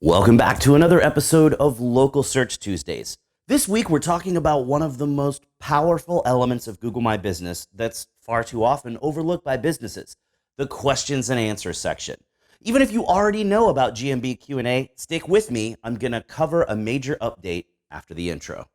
Welcome back to another episode of Local Search Tuesdays. This week we're talking about one of the most powerful elements of Google My Business that's far too often overlooked by businesses, the questions and answers section. Even if you already know about GMB Q&A, stick with me. I'm going to cover a major update after the intro.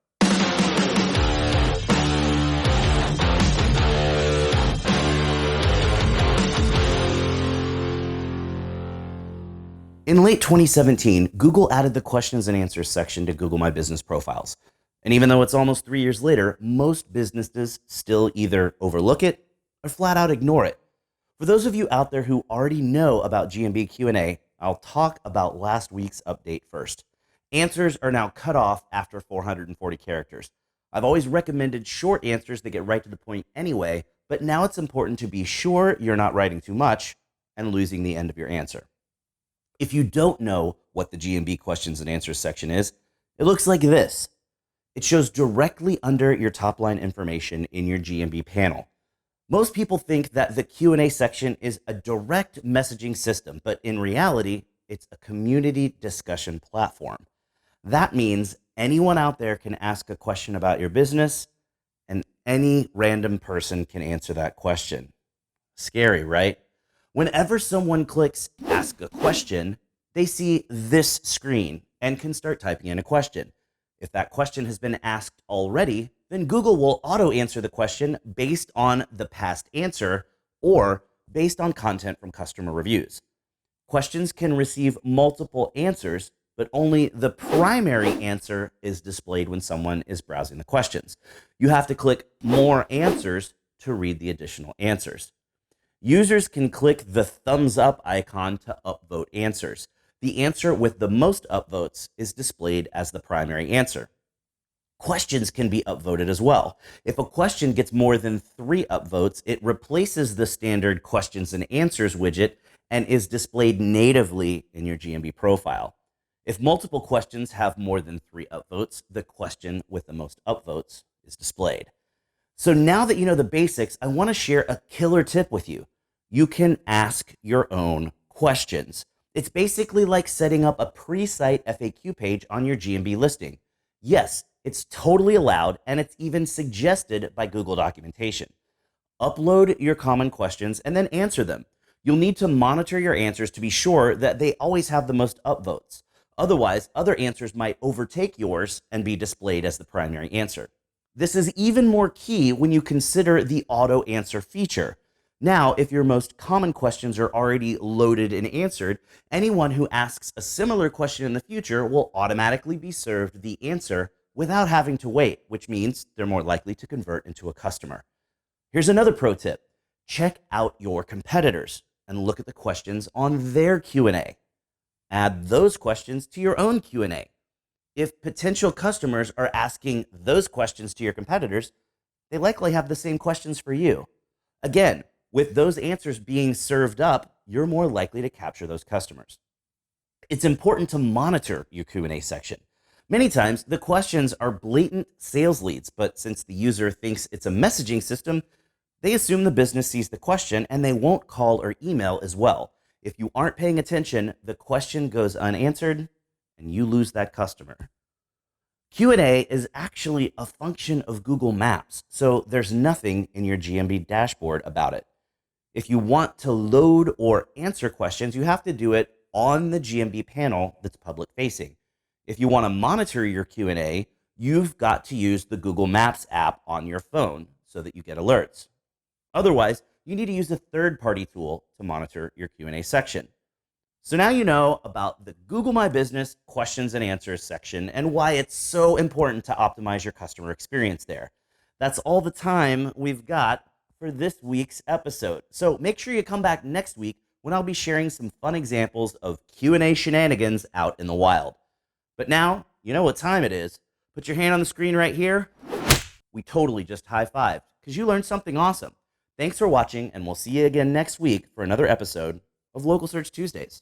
In late 2017, Google added the questions and answers section to Google My Business profiles. And even though it's almost 3 years later, most businesses still either overlook it or flat out ignore it. For those of you out there who already know about GMB Q&A, I'll talk about last week's update first. Answers are now cut off after 440 characters. I've always recommended short answers that get right to the point anyway, but now it's important to be sure you're not writing too much and losing the end of your answer. If you don't know what the GMB questions and answers section is, it looks like this. It shows directly under your top line information in your GMB panel. Most people think that the Q&A section is a direct messaging system, but in reality, it's a community discussion platform. That means anyone out there can ask a question about your business, and any random person can answer that question. Scary, right? Whenever someone clicks ask a question, they see this screen and can start typing in a question. If that question has been asked already, then Google will auto answer the question based on the past answer or based on content from customer reviews. Questions can receive multiple answers, but only the primary answer is displayed when someone is browsing the questions. You have to click more answers to read the additional answers. Users can click the thumbs up icon to upvote answers. The answer with the most upvotes is displayed as the primary answer. Questions can be upvoted as well. If a question gets more than 3 upvotes, it replaces the standard questions and answers widget and is displayed natively in your GMB profile. If multiple questions have more than 3 upvotes, the question with the most upvotes is displayed. So now that you know the basics, I want to share a killer tip with you. You can ask your own questions. It's basically like setting up a pre-site FAQ page on your GMB listing. Yes, it's totally allowed, and it's even suggested by Google documentation. Upload your common questions and then answer them. You'll need to monitor your answers to be sure that they always have the most upvotes. Otherwise, other answers might overtake yours and be displayed as the primary answer. This is even more key when you consider the auto answer feature. Now, if your most common questions are already loaded and answered, anyone who asks a similar question in the future will automatically be served the answer without having to wait, which means they're more likely to convert into a customer. Here's another pro tip. Check out your competitors and look at the questions on their Q&A. Add those questions to your own Q&A. If potential customers are asking those questions to your competitors, they likely have the same questions for you. Again, with those answers being served up, you're more likely to capture those customers. It's important to monitor your Q&A section. Many times, the questions are blatant sales leads, but since the user thinks it's a messaging system, they assume the business sees the question and they won't call or email as well. If you aren't paying attention, the question goes unanswered and you lose that customer. Q&A is actually a function of Google Maps, so there's nothing in your GMB dashboard about it. If you want to load or answer questions, you have to do it on the GMB panel that's public facing. If you want to monitor your Q&A, you've got to use the Google Maps app on your phone so that you get alerts. Otherwise, you need to use a third-party tool to monitor your Q&A section. So now you know about the Google My Business questions and answers section and why it's so important to optimize your customer experience there. That's all the time we've got for this week's episode. So make sure you come back next week when I'll be sharing some fun examples of Q&A shenanigans out in the wild. But now, you know what time it is. Put your hand on the screen right here. We totally just high-fived because you learned something awesome. Thanks for watching, and we'll see you again next week for another episode of Local Search Tuesdays.